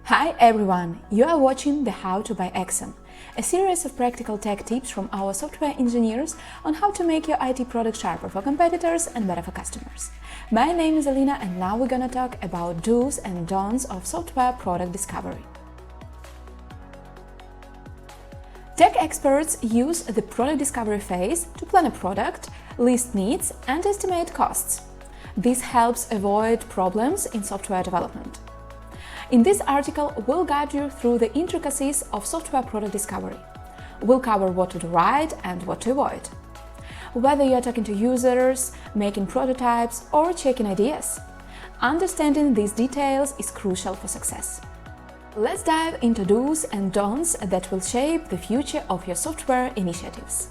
Hi everyone! You are watching the How to by Axon, a series of practical tech tips from our software engineers on how to make your IT product sharper for competitors and better for customers. My name is Alina and now we're gonna talk about do's and don'ts of software product discovery. Tech experts use the product discovery phase to plan a product, list needs and estimate costs. This helps avoid problems in software development. In this article, we'll guide you through the intricacies of software product discovery. We'll cover what to do right and what to avoid. Whether you're talking to users, making prototypes, or checking ideas, understanding these details is crucial for success. Let's dive into do's and don'ts that will shape the future of your software initiatives.